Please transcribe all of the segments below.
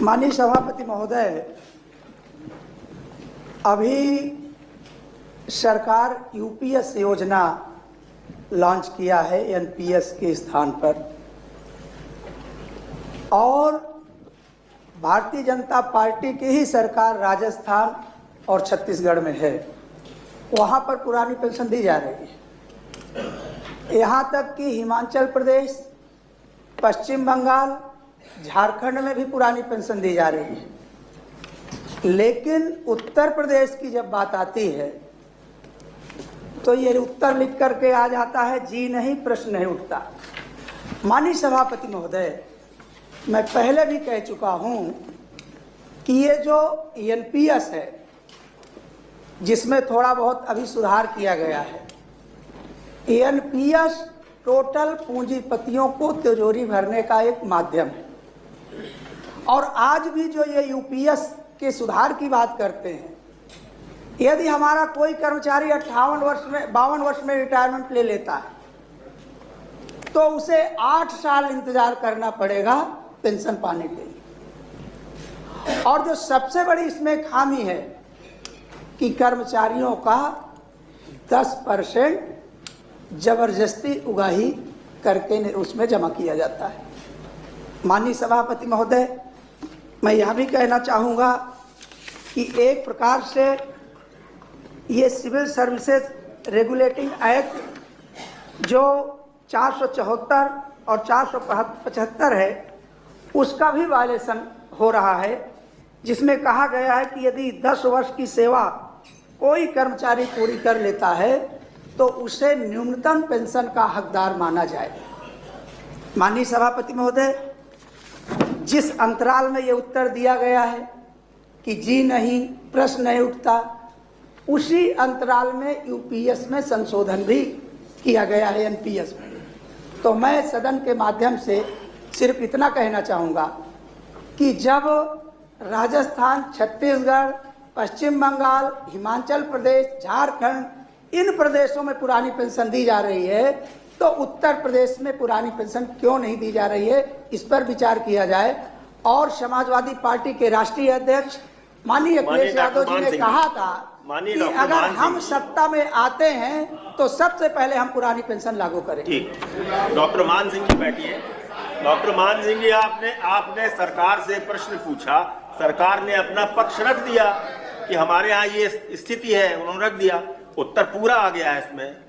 माननीय सभापति महोदय, अभी सरकार यूपीएस योजना लॉन्च किया है एनपीएस के स्थान पर, और भारतीय जनता पार्टी की ही सरकार राजस्थान और छत्तीसगढ़ में है, वहाँ पर पुरानी पेंशन दी जा रही है। यहाँ तक कि हिमाचल प्रदेश, पश्चिम बंगाल, झारखंड में भी पुरानी पेंशन दी जा रही है। लेकिन उत्तर प्रदेश की जब बात आती है तो ये उत्तर लिख करके आ जाता है जी नहीं, प्रश्न नहीं उठता। माननीय सभापति महोदय, मैं पहले भी कह चुका हूं कि ये जो एनपीएस है, जिसमें थोड़ा बहुत अभी सुधार किया गया है, एनपीएस टोटल पूंजीपतियों को तिजोरी भरने का एक माध्यम है। और आज भी जो ये यूपीएस के सुधार की बात करते हैं, यदि हमारा कोई कर्मचारी 52 वर्ष में रिटायरमेंट ले लेता है तो उसे 8 साल इंतजार करना पड़ेगा पेंशन पाने के लिए। और जो सबसे बड़ी इसमें खामी है कि कर्मचारियों का 10% जबरदस्ती उगाही करके उसमें जमा किया जाता है। माननीय सभापति महोदय, मैं यह भी कहना चाहूँगा कि एक प्रकार से ये सिविल सर्विसेज रेगुलेटिंग एक्ट जो 474 और 475 है, उसका भी वायलेशन हो रहा है, जिसमें कहा गया है कि यदि 10 वर्ष की सेवा कोई कर्मचारी पूरी कर लेता है तो उसे न्यूनतम पेंशन का हकदार माना जाए। माननीय सभापति महोदय, जिस अंतराल में ये उत्तर दिया गया है कि जी नहीं, प्रश्न नहीं उठता, उसी अंतराल में यूपीएस में संशोधन भी किया गया है एनपीएस में। तो मैं सदन के माध्यम से सिर्फ इतना कहना चाहूँगा कि जब राजस्थान, छत्तीसगढ़, पश्चिम बंगाल, हिमाचल प्रदेश, झारखंड, इन प्रदेशों में पुरानी पेंशन दी जा रही है तो उत्तर प्रदेश में पुरानी पेंशन क्यों नहीं दी जा रही है, इस पर विचार किया जाए। और समाजवादी पार्टी के राष्ट्रीय अध्यक्ष माननीय अखिलेश यादव जी ने कहा था कि अगर हम सत्ता में आते हैं तो सबसे पहले हम पुरानी पेंशन लागू करेंगे। ठीक, डॉक्टर मान सिंह जी बैठिए। डॉक्टर मान सिंह जी, आपने सरकार से प्रश्न पूछा, सरकार ने अपना पक्ष रख दिया कि हमारे यहाँ ये स्थिति है, उन्होंने रख दिया, उत्तर पूरा आ गया है इसमें।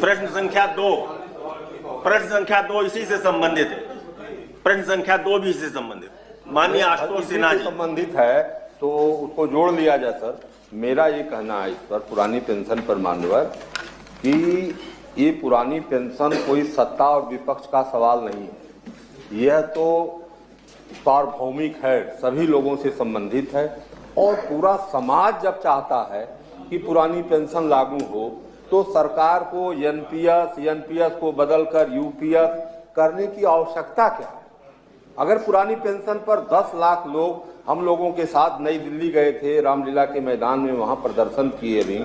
प्रश्न संख्या 2 इसी से संबंधित है। प्रश्न संख्या 2 भी इससे संबंधित, माननीय आशुतोष सिन्हा जी, संबंधित है तो उसको जोड़ लिया जाए। सर, मेरा ये कहना है इस पर, पुरानी पेंशन पर मान्यवर, कि ये पुरानी पेंशन कोई सत्ता और विपक्ष का सवाल नहीं है। यह तो सार्वभौमिक है, सभी लोगों से संबंधित है। और पूरा समाज जब चाहता है कि पुरानी पेंशन लागू हो तो सरकार को एनपीएस को बदलकर यूपीएस करने की आवश्यकता क्या है? अगर पुरानी पेंशन पर 10 लाख लोग हम लोगों के साथ नई दिल्ली गए थे, रामलीला के मैदान में वहां प्रदर्शन किए, भी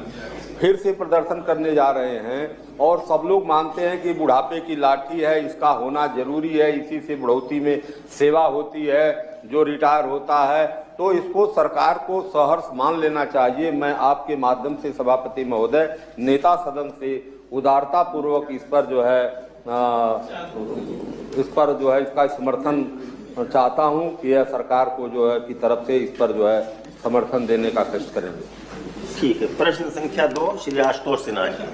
फिर से प्रदर्शन करने जा रहे हैं, और सब लोग मानते हैं कि बुढ़ापे की लाठी है, इसका होना जरूरी है, इसी से बढ़ोतरी में सेवा होती है जो रिटायर होता है, तो इसको सरकार को सहर्ष मान लेना चाहिए। मैं आपके माध्यम से सभापति महोदय, नेता सदन से उदारता पूर्वक इस पर जो है इसका समर्थन चाहता हूं कि यह सरकार को जो है की तरफ से इस पर जो है समर्थन देने का कष्ट करेंगे। ठीक है। प्रश्न संख्या 2 श्री आशुतोष सिन्हा जी।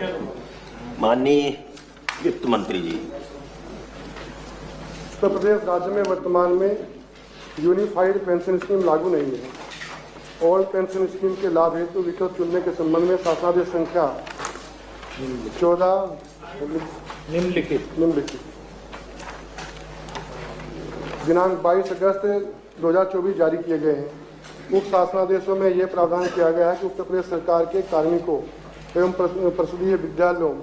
माननीय वित्त मंत्री जी। उत्तर प्रदेश राज्य में वर्तमान में यूनिफाइड पेंशन स्कीम लागू नहीं है। ऑल पेंशन स्कीम के लाभ हेतु विकल्प चुनने के संबंध में शासनादेश संख्या 14 निम्नलिखित दिनांक 22 अगस्त 2024 जारी किए गए हैं। उक्त शासनादेशों में यह प्रावधान किया गया है कि उत्तर प्रदेश सरकार के कार्मिकों एवं परिषदीय विद्यालयों,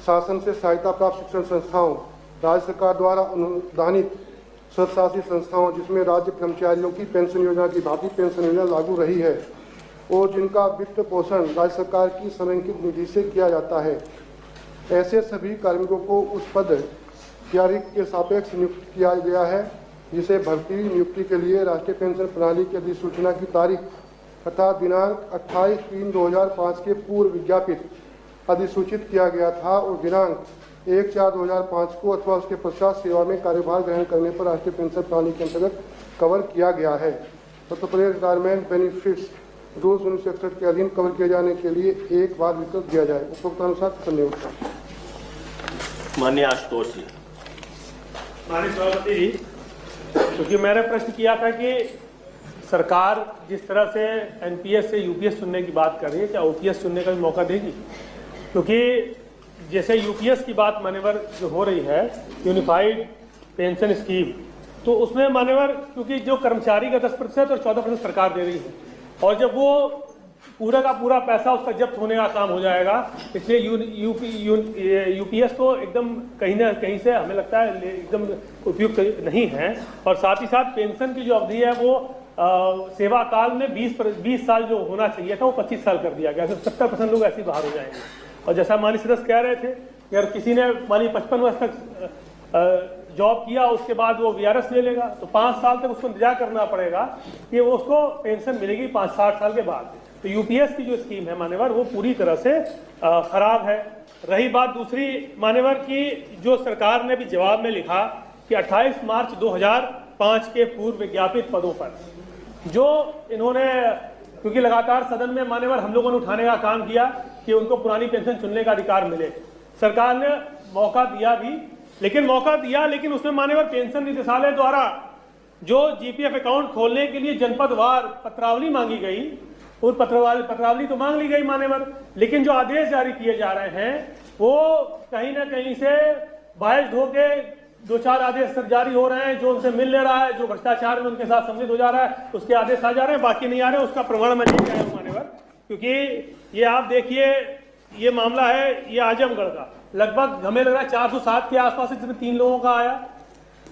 शासन से सहायता प्राप्त शिक्षण संस्थाओं, राज्य सरकार द्वारा अनुदानित स्वशासित संस्थाओं जिसमें राज्य कर्मचारियों की पेंशन योजना की भांति पेंशन योजना लागू रही है और जिनका वित्त पोषण राज्य सरकार की संरक्षित निधि से किया जाता है, ऐसे सभी कार्मिकों को उस पद या रिक्त के सापेक्ष नियुक्त किया गया है जिसे भर्ती नियुक्ति के लिए राष्ट्रीय पेंशन प्रणाली की अधिसूचना की तारीख तथा दिनांक 28/3/2005 के पूर्व विज्ञापित अधिसूचित किया गया था और दिनांक 1/4/2005 को अथवा उसके पश्चात सेवा में कार्यभार ग्रहण करने पर राष्ट्रीय पेंशन प्रणाली के अंतर्गत कवर किया गया है। Uttar Pradesh retirement benefits rules 1961 के अधीन कवर किए जाने के लिए एक बार विकल्प दिया जाए। उपरोक्तानुसार धन्यवाद। माननीय आशुतोष जी। माननीय सभापति जी, क्योंकि मैंने प्रश्न किया था कि सरकार जिस तरह से एनपीएस से यूपीएस चुनने की बात कर रही है, क्या ओपीएस चुनने का भी मौका देगी? क्योंकि जैसे यूपीएस की बात मान्यवर जो हो रही है, यूनिफाइड पेंशन स्कीम, तो उसमें मान्यवर क्योंकि जो कर्मचारी का 10% और 14% सरकार दे रही है, और जब वो पूरा का पूरा पैसा उसका जब्त होने का काम हो जाएगा, इसलिए यूपीएस तो एकदम कहीं ना कहीं से हमें लगता है एकदम उपयुक्त नहीं है। और साथ ही साथ पेंशन की जो अवधि है वो सेवा काल में 20 साल जो होना चाहिए था वो 25 साल कर दिया गया, तो 70% लोग ऐसे ही बाहर हो जाएंगे। और जैसा माननीय सदस्य कह रहे थे कि अगर किसी ने मानिए 55 वर्ष तक जॉब किया, उसके बाद वो वीआरएस ले लेगा, तो 5 साल तक उसको इंतजार करना पड़ेगा कि वो उसको पेंशन मिलेगी 60 साल के बाद। तो यूपीएस की जो स्कीम है मान्यवर वो पूरी तरह से खराब है। रही बात दूसरी मान्यवर की, जो सरकार ने भी जवाब में लिखा कि 28 मार्च 2005 के पूर्व विज्ञापित पदों पर जो इन्होंने, क्योंकि लगातार सदन में मान्यवर हम लोगों ने उठाने का काम किया कि उनको पुरानी पेंशन चुनने का अधिकार मिले, सरकार ने मौका दिया भी, लेकिन उसमें मान्यवर पेंशन निदेशालय द्वारा जो जीपीएफ अकाउंट खोलने के लिए जनपदवार पत्रावली मांगी गई, और पत्रावली तो मांग ली गई मान्यवर, लेकिन जो आदेश जारी किए जा रहे हैं वो कहीं ना कहीं से बायस्ड होके 2-4 आदेश जारी हो रहे हैं। जो उनसे मिल ले रहा है, जो भ्रष्टाचार में उनके साथ सम्मिलित हो जा रहा है, उसके आदेश आ जा रहे हैं, बाकी नहीं आ रहे हैं। उसका प्रमाण मैं लेके आया हूं मान्यवर, क्योंकि ये आप देखिए, ये मामला है ये आजमगढ़ का, लगभग हमें लग रहा है 407 के आसपास, जिसमें 3 लोगों का आया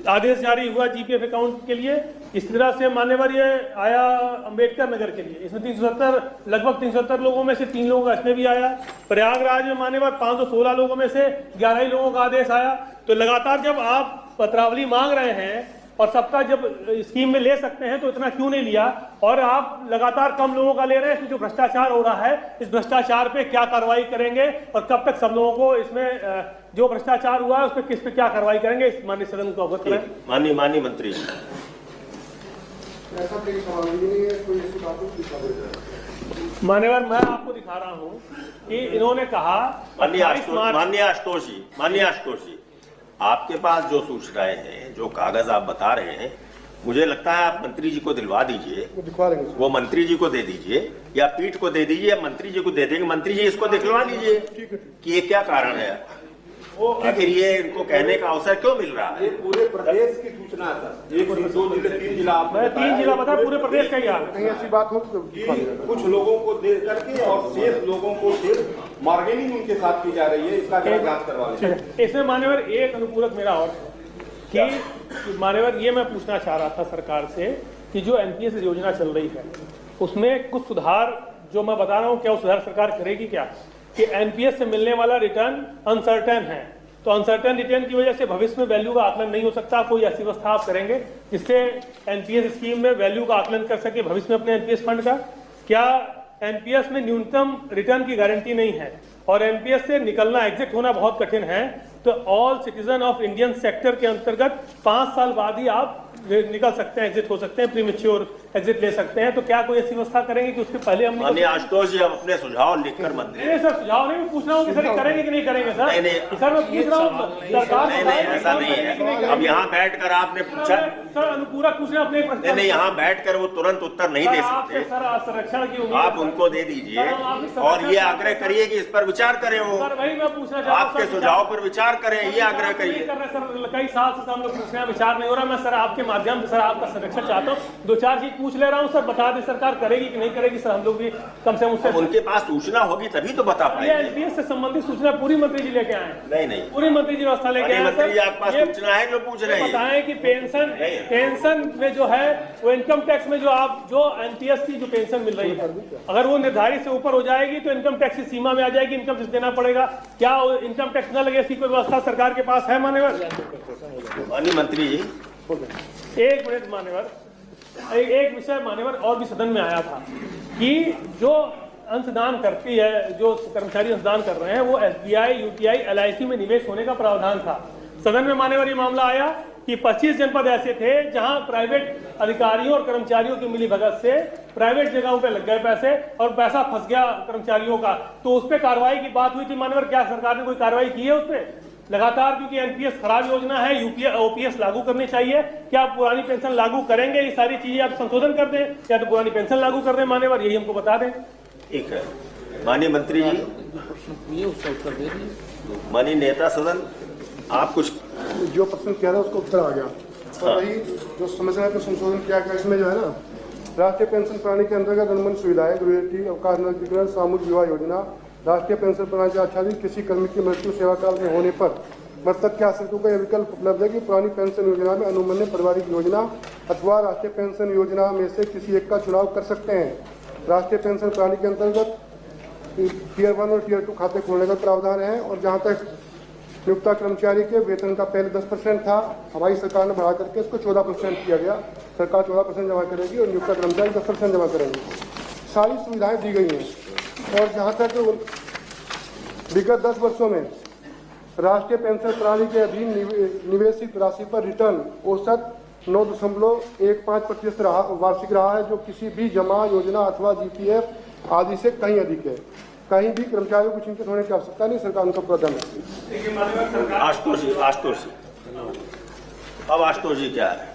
आदेश जारी हुआ जीपीएफ अकाउंट के लिए। इस तरह से मान्यवर ये आया अंबेडकर नगर के लिए, इसमें 370 लगभग 370 लोगों में से 3 लोगों का इसमें भी आया। प्रयागराज में मान्यवर 516 लोगों में से 11 ही लोगों का आदेश आया। तो लगातार जब आप पत्रावली मांग रहे हैं और सबका जब स्कीम में ले सकते हैं तो इतना क्यों नहीं लिया, और आप लगातार कम लोगों का ले रहे हैं। इसमें जो भ्रष्टाचार हो रहा है, इस भ्रष्टाचार पे क्या कार्रवाई करेंगे और कब तक सब लोगों को इसमें जो भ्रष्टाचार हुआ है उस पर किस पे क्या कार्रवाई करेंगे, इस माननीय सदन को अवगत करें। माननीय मंत्री। ऐसा कोई सवाल नहीं है, कोई ऐसी बात मान्यवर मैं आपको दिखा रहा हूं कि इन्होंने कहा माननीय आशुतोष जी, आपके पास जो सूचनाएं हैं, जो कागज आप बता रहे हैं, मुझे लगता है आप मंत्री जी को दिलवा दीजिए, वो मंत्री जी को दे दीजिए या पीठ को दे दीजिए, या मंत्री जी को दे देंगे, मंत्री जी इसको दिखलवा दीजिए कि ये क्या कारण है, आखिर ये इनको कहने का अवसर क्यों मिल रहा है। पूरे प्रदेश की सूचना है सर, 1 2 जिले 3 जिला, मैं 3 जिला बता, पूरे प्रदेश का ही हाल। कहीं ऐसी बात हो तो कुछ लोगों को दे करके और शेष लोगों को सिर्फ मार्गेनिंग उनके साथ की जा रही है, इसका जांच करवा लें। इसमें मान्यवर एक अनुपूरक मेरा और कि मान्यवर ये मैं पूछना चाह रहा था सरकार से कि जो एनपीएस योजना चल रही है उसमें कुछ सुधार जो मैं बता रहा हूँ, क्या वो सुधार सरकार करेगी क्या? कि एनपीएस से मिलने वाला रिटर्न अनसर्टेन है, तो अनसर्टेन रिटर्न की वजह से भविष्य में वैल्यू का आकलन नहीं हो सकता। कोई ऐसी व्यवस्था आप करेंगे जिससे एनपीएस स्कीम में वैल्यू का आकलन कर सके भविष्य में अपने एनपीएस फंड का? क्या एनपीएस में न्यूनतम रिटर्न की गारंटी नहीं है और एनपीएस से निकलना, एग्जिट होना बहुत कठिन है, तो all citizen of Indian sector के अंतर्गत 5 साल बाद ही आप निकल सकते हैं, एग्जिट हो सकते हैं, प्रीमेच्योर एग्जिट ले सकते हैं। तो क्या कोई ऐसी व्यवस्था करेंगे कि उसके पहले हम माननीय आशुतोष जी, हम अपने सुझाव लिखकर मंत्री। नहीं सर, सुझाव नहीं, मैं पूछ रहा हूँ कि सर करेंगे कि नहीं करेंगे सर? नहीं सर मैं पूछ रहा हूँ सरकार। नहीं, ऐसा नहीं है। अब यहाँ बैठकर आपने पूछा सर, अनुपूरक पूछ रहे अपने प्रश्न। नहीं, यहाँ बैठकर वो तुरंत उत्तर नहीं दे सकते। सर संरक्षण की उम्मीद आप उनको दे दीजिए और ये आग्रह करिए कि इस पर विचार करें, वो सर वही मैं पूछना चाहता हूं, आपके सुझाव पर विचार करें, ये आग्रह करिए। सर कई साल से हम लोग पूछ रहे हैं, विचार नहीं हो रहा। मैं सर आपके माध्यम से सर आपका संरक्षण चाहता हूँ, 2-4 चीज पूछ ले रहा हूँ सर, बता दे सरकार करेगी कि नहीं करेगी। सर हम लोग भी कम से कम उससे, उनके पास सूचना होगी तभी तो बता पाएंगे। एनपीएस से संबंधित सूचना पूरी मंत्री जी लेके आए? नहीं, पूरी मंत्री जी व्यवस्था लेके आए। मंत्री जी आपके पास सूचना है जो पूछ रहे हैं? बताएं कि पेंशन में जो है वो इनकम टैक्स में जो एनपीएस की जो पेंशन मिल रही है, अगर वो निर्धारित से ऊपर हो जाएगी तो इनकम टैक्स की सीमा में आ जाएगी, इनकम टैक्स देना पड़ेगा। क्या इनकम टैक्स न लगे ऐसी कोई व्यवस्था सरकार के पास है? मान्यवर माननीय मंत्री जी, एक मिनट मान्यवर, एक विषय मान्यवर और भी सदन में आया था कि जो अंशदान करती है, जो कर्मचारी अंशदान कर रहे हैं, वो SBI, UTI, LIC में निवेश होने का प्रावधान था। सदन में मान्यवर ये मामला आया कि 25 जनपद ऐसे थे जहां प्राइवेट अधिकारियों और कर्मचारियों की मिलीभगत से प्राइवेट जगहों पे लग गए पैसे और पैसा फंस गया कर्मचारियों का, तो उस पर कार्रवाई की बात हुई थी मान्यवर। क्या सरकार ने कोई कार्रवाई की है उस पर? लगातार क्योंकि NPS खराब योजना है, OPS लागू करनी चाहिए। क्या आप पुरानी पेंशन लागू करेंगे? ये सारी चीजें आप संशोधन कर दें या तो पुरानी पेंशन लागू कर दें मान्यवर, यही हमको बता दें। ठीक है माननीय मंत्री जी, माननीय नेता सदन, आप कुछ जो प्रश्न किया था उसको उत्तर आ गया। और वही जो समस्या को संशोधन किया गया, इसमें जो है ना, राष्ट्रीय पेंशन प्रणाली के अंतर्गत अनुबंध सुविधाएं, ग्रेजुएटी, अवकाश नवीनीकरण, सामूहिक विवाह योजना, राष्ट्रीय पेंशन प्रणाली से आच्छादित किसी कर्मी की मृत्यु सेवा काल में होने पर मृतक के आश्रितों को यह विकल्प उपलब्ध है कि पुरानी पेंशन योजना में अनुबंधित पारिवारिक योजना अथवा राष्ट्रीय पेंशन योजना में से किसी एक का चुनाव कर सकते हैं। राष्ट्रीय पेंशन प्रणाली के अंतर्गत Tier 1 और Tier 2 खाते खोलने का प्रावधान है। और जहाँ तक नियुक्ता कर्मचारी के वेतन का पहले 10% था, हमारी सरकार ने बढ़ा करके इसको 14% किया गया। सरकार 14% जमा करेगी और नियुक्ता कर्मचारी 10% जमा करेंगे। सारी सुविधाएं दी गई हैं। और जहाँ तक विगत 10 वर्षों में राष्ट्रीय पेंशन प्रणाली के अधीन निवेशित राशि पर रिटर्न औसत 9.15% वार्षिक रहा है, जो किसी भी जमा योजना अथवा GPF आदि से कहीं अधिक है। कहीं भी कर्मचारियों को चिंतित होने की आवश्यकता नहीं, सरकार उनका प्रदान है। आशुतोष जी, अब आशुतोष जी क्या है?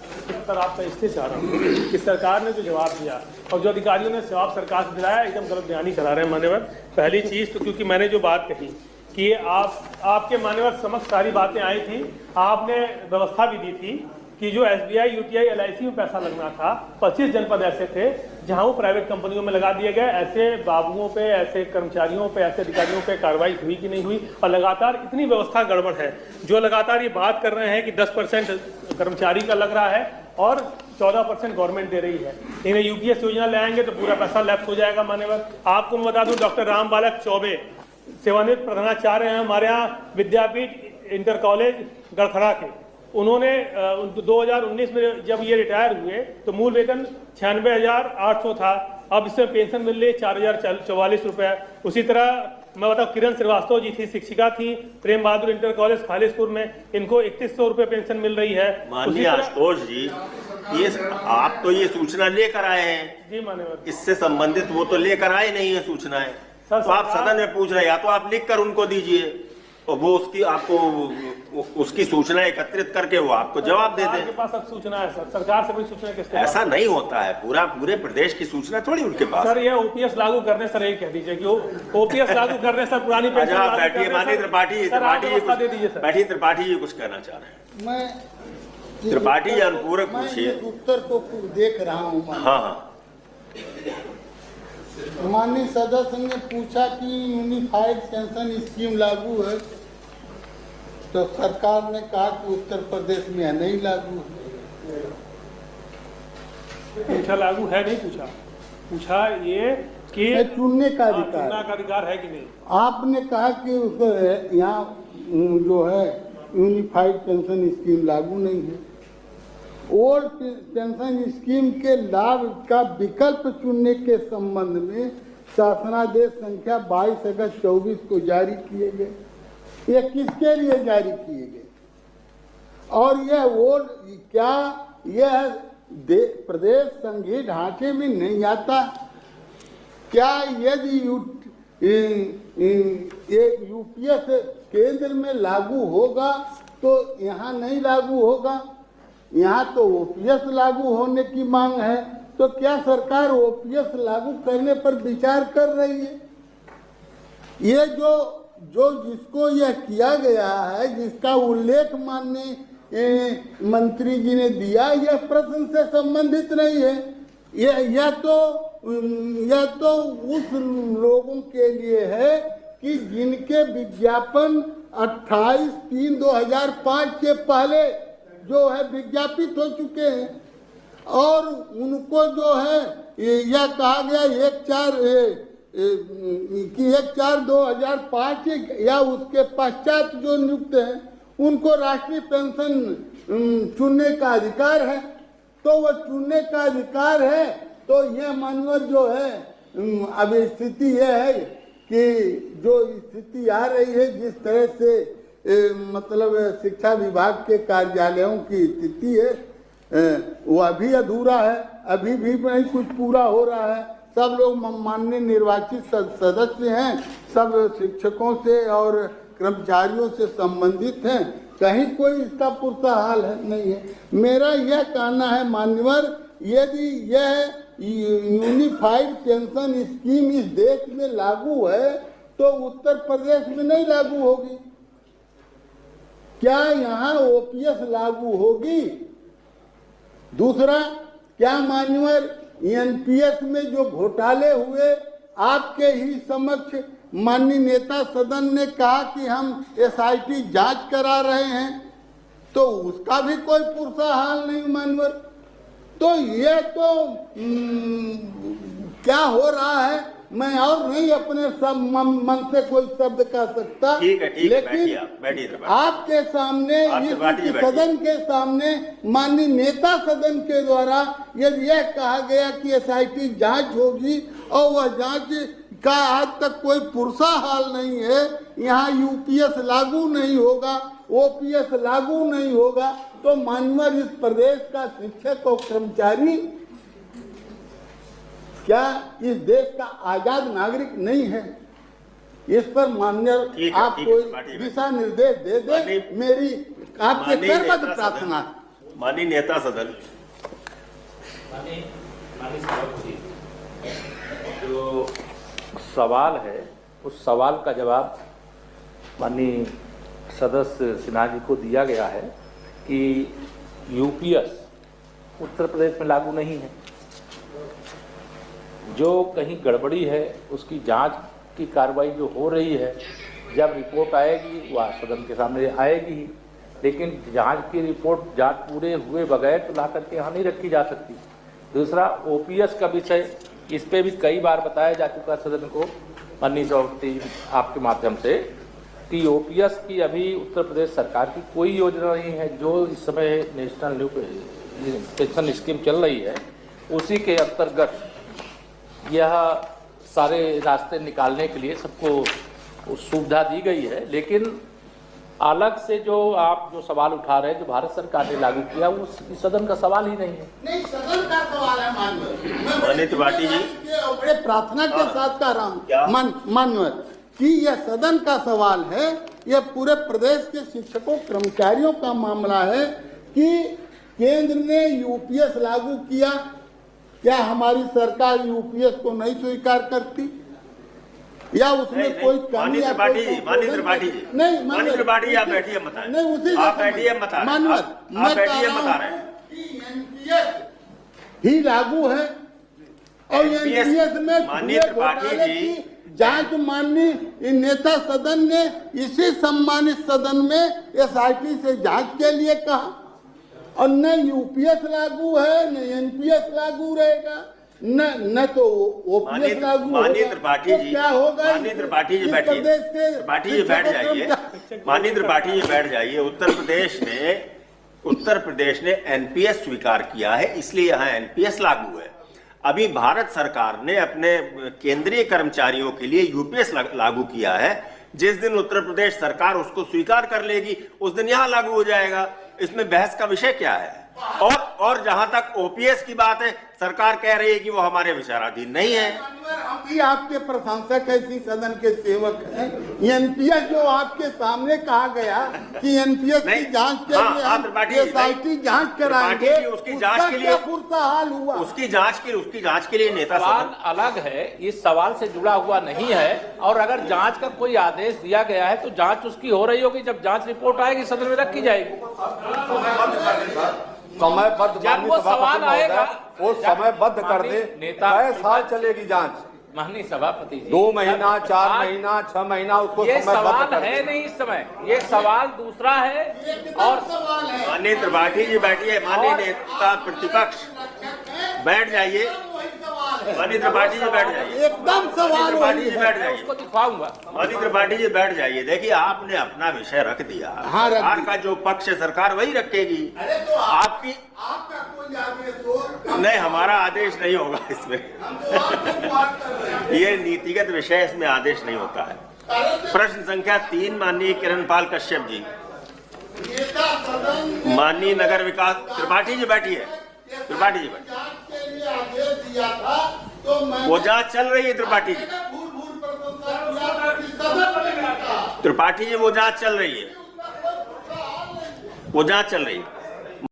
सर आपका इसलिए चाह रहा हूँ कि सरकार ने जो जवाब दिया और जो अधिकारियों ने जवाब सरकार से दिलाया, एकदम गलत बयानी करा रहे हैं मान्यवर। पहली चीज़ तो क्योंकि मैंने जो बात कही कि आपके मान्यवर समक्ष सारी बातें आई थी, आपने व्यवस्था भी दी थी कि जो SBI, UTI, LIC में पैसा लगना था, 25 जनपद ऐसे थे जहां वो प्राइवेट कंपनियों में लगा दिए गए। ऐसे बाबुओं पे, ऐसे कर्मचारियों पे, ऐसे अधिकारियों पे कार्रवाई हुई कि नहीं हुई? और लगातार इतनी व्यवस्था गड़बड़ है। जो लगातार ये बात कर रहे हैं कि 10% कर्मचारी का लग रहा है और 14% गवर्नमेंट दे रही है, इन्हें UPS योजना ले आएंगे तो पूरा पैसा लैप्स हो जाएगा मान्यवर। आपको मैं बता दूं, डॉक्टर राम बालक चौबे सेवानिवृत्त प्रधानाचार्य हैं हमारे यहाँ विद्यापीठ इंटर कॉलेज गड़खड़ा के। उन्होंने 2019 में जब ये रिटायर हुए तो मूल वेतन 96,800 था, अब इसमें पेंशन मिल रही है 4,044 रुपये। उसी तरह मैं बताऊँ, किरण श्रीवास्तव जी थी, शिक्षिका थी, प्रेम बहादुर इंटर कॉलेज खालिसपुर में, इनको 3100 रुपये पेंशन मिल रही है। माननीय आशुतोष जी, ये आप तो ये सूचना लेकर आए हैं जी मान्यवर, इससे संबंधित वो तो लेकर आए नहीं है सूचनाएं, तो आप सदन में पूछ रहे हैं, या तो आप लिख कर उनको दीजिए और वो उसकी आपको उसकी सूचना एकत्रित करके वो आपको जवाब दे दे। आपके पास अब सूचना है सर, सरकार से कोई सूचना किसके? ऐसा नहीं होता है, पूरे प्रदेश की सूचना थोड़ी उनके पास। सर ये OPS लागू करने, सर यही कह दीजिए कि OPS लागू करने, सर पुरानी पेंशन लागू करने, बैठिए माननीय त्रिपाठी जी, बैठिए त्रिपाठी जी कुछ कहना चाह रहे हैं। मैं त्रिपाठी जी अनुपूरक पूछिए। उत्तर को देख रहा हूँ। हाँ, माननीय सदस्य ने पूछा कि यूनिफाइड पेंशन स्कीम लागू है, तो सरकार ने कहा कि उत्तर प्रदेश में नहीं लागू है। पूछा लागू है नहीं, पूछा ये कि चुनने का अधिकार है कि नहीं। आपने कहा कि उसको यहाँ जो है यूनिफाइड पेंशन स्कीम लागू नहीं है। ओल्ड पेंशन स्कीम के लाभ का विकल्प चुनने के संबंध में शासनादेश संख्या 22 अगस्त 24 को जारी किए गए। ये किसके लिए जारी किए गए? और यह ओल्ड क्या यह प्रदेश संघीय ढांचे में नहीं आता? क्या यदि UPS केंद्र में लागू होगा तो यहाँ नहीं लागू होगा? यहाँ तो OPS लागू होने की मांग है, तो क्या सरकार OPS लागू करने पर विचार कर रही है? ये जो जिसको यह किया गया है, जिसका उल्लेख माननीय मंत्री जी ने दिया, यह प्रश्न से संबंधित नहीं है। यह तो उस लोगों के लिए है कि जिनके विज्ञापन 28/3/2005 के पहले जो है विज्ञापित हो चुके हैं, और उनको जो है यह कहा गया 1/4/2005 या उसके पश्चात जो नियुक्त हैं उनको राष्ट्रीय पेंशन चुनने का अधिकार है। तो वो चुनने का अधिकार है, तो ये मानवर जो है अब स्थिति यह है कि जो स्थिति आ रही है, जिस तरह से मतलब शिक्षा विभाग के कार्यालयों की स्थिति है, वो अभी अधूरा है, अभी भी नहीं कुछ पूरा हो रहा है। सब लोग माननीय निर्वाचित सदस्य हैं, सब शिक्षकों से और कर्मचारियों से संबंधित हैं, कहीं कोई इसका पुरता हाल है नहीं है। मेरा यह कहना है मान्यवर, यदि यह यूनिफाइड पेंशन स्कीम इस देश में लागू है तो उत्तर प्रदेश में नहीं लागू होगी। क्या यहाँ ओपीएस लागू होगी? दूसरा, क्या मान्यवर एनपीएस में जो घोटाले हुए, आपके ही समक्ष माननीय नेता सदन ने कहा कि हम एसआईटी जांच करा रहे हैं, तो उसका भी कोई पुरसा हाल नहीं मान्यवर। तो ये तो क्या हो रहा है, मैं और नहीं अपने सब मन से कोई शब्द कह सकता। ठीक है, लेकिन आपके सामने, इस सदन के सामने माननीय नेता सदन के द्वारा यदि यह कहा गया कि एसआईटी जांच होगी और वह जांच का आज तक कोई पुरसा हाल नहीं है, यहाँ यूपीएस लागू नहीं होगा, ओपीएस लागू नहीं होगा, तो मान्यवर इस प्रदेश का शिक्षक और कर्मचारी क्या इस देश का आजाद नागरिक नहीं है? इस पर मान्यवर आप कोई दिशा निर्देश दे दे, मेरी आपके पैरबद्ध प्रार्थना। माननीय नेता सदन, जो सवाल है उस सवाल का जवाब माननीय सदस्य सिन्हा जी को दिया गया है कि यूपीएस उत्तर प्रदेश में लागू नहीं है। जो कहीं गड़बड़ी है उसकी जांच की कार्रवाई जो हो रही है, जब रिपोर्ट आएगी वह सदन के सामने आएगी ही, लेकिन जांच की रिपोर्ट जांच पूरे हुए बगैर तो ला करके यहाँ नहीं रखी जा सकती। दूसरा, ओपीएस का विषय, इस पे भी कई बार बताया जा चुका सदन को माननीय सभापति आपके माध्यम से कि ओपीएस की अभी उत्तर प्रदेश सरकार की कोई योजना नहीं है। जो इस समय नेशनल न्यू पेंशन स्कीम चल रही है उसी के अंतर्गत यह सारे रास्ते निकालने के लिए सबको सुविधा दी गई है। लेकिन अलग से जो आप जो सवाल उठा रहे हैं, जो भारत सरकार ने लागू किया, वो सदन का सवाल ही नहीं है। नहीं, सदन का सवाल है मान्यवर। माननीय त्रिपाठी जी, बड़े प्रार्थना के साथ कह रहा हूँ मान्यवर कि यह सदन का सवाल है, यह पूरे प्रदेश के शिक्षकों कर्मचारियों का मामला है कि केंद्र ने यूपीएस लागू किया, क्या हमारी सरकार यूपीएस को नहीं स्वीकार करती या उसमें कोई कमी? माननीय त्रिपाठी जी, नहीं, माननीय त्रिपाठी आप बैठिए मत आए, नहीं उसी आप बैठिए मत आए, मानवर आप बैठिए मत आ रहे हैं कि एनपीएस ही लागू है और एनपीएस में माननीय त्रिपाठी जी जांच माननीय नेता सदन ने इसी सम्मानित सदन में एसआईटी से जांच के लिए कहा, और न यूपीएस लागू है न एनपीएस लागू रहेगा, न तो ओपीएस लागू होगा। माननीय त्रिपाठी जी, क्या होगा? माननीय त्रिपाठी जी बैठिए, त्रिपाठी जी बैठ जाइए, माननीय त्रिपाठी जी बैठ जाइए। उत्तर प्रदेश ने एनपीएस स्वीकार किया है, इसलिए यहाँ एनपीएस लागू है। अभी भारत सरकार ने अपने केंद्रीय कर्मचारियों के लिए यूपीएस लागू किया है। जिस दिन उत्तर प्रदेश सरकार उसको स्वीकार कर लेगी उस दिन यहाँ लागू हो जाएगा। इसमें बहस का विषय क्या है? और जहां तक ओपीएस की बात है, सरकार कह रही है कि वो हमारे विचाराधीन नहीं है। हम भी आपके प्रशंसक ऐसी सदन के सेवक हैं। एनपीएस जो आपके सामने कहा गया कि एनपीएस की जांच के लिए एसआईटी जांच कराएंगे, उसकी जांच के लिए पूरा हाल हुआ, उसकी जांच के लिए नेता सवाल अलग है, इस सवाल से जुड़ा हुआ नहीं है। और अगर जांच का कोई आदेश दिया गया है तो जांच उसकी हो रही होगी, जब जांच रिपोर्ट आएगी सदन में रखी जाएगी। समयबद्ध, जब वो सवाल आएगा वो समयबद्ध कर दे। नेता 6 साल चलेगी जांच, माननीय सभापति जी, 2 महीना, 4 महीना, 6 महीना, उसको ये समयबद्ध सवाल है नहीं इस समय, ये सवाल दूसरा है। और माननीय त्रिपाठी जी बैठिए, माननीय नेता प्रतिपक्ष बैठ जाइए। माननीय त्रिपाठी जी बैठ जाइए। एकदम सवाल त्रिपाठी वही जी है। बैठ जाइए। उसको दिखाऊंगा। माननीय त्रिपाठी जी बैठ जाइए। देखिए, आपने अपना विषय रख दिया। हाँ, रख सरकार दिया। का जो पक्ष है सरकार वही रखेगी। अरे तो आपकी आपका कोई आदेश हो, नहीं, हमारा आदेश नहीं होगा इसमें। हम तो आपसे बात कर रहे हैं। ये नीतिगत विषय, इसमें आदेश नहीं होता है। प्रश्न संख्या 3 माननीय किरणपाल कश्यप जी। नेता सदन माननीय नगर विकास त्रिपाठी जी बैठिए। त्रिपाठी जी बैठिए। जांच के लिए आदेश दिया था तो मैंने वो जांच चल रही है त्रिपाठी जी। भूल प्रशंसा किया कि सदन में त्रिपाठी जी वो जांच चल रही है। वो जांच चल रही है।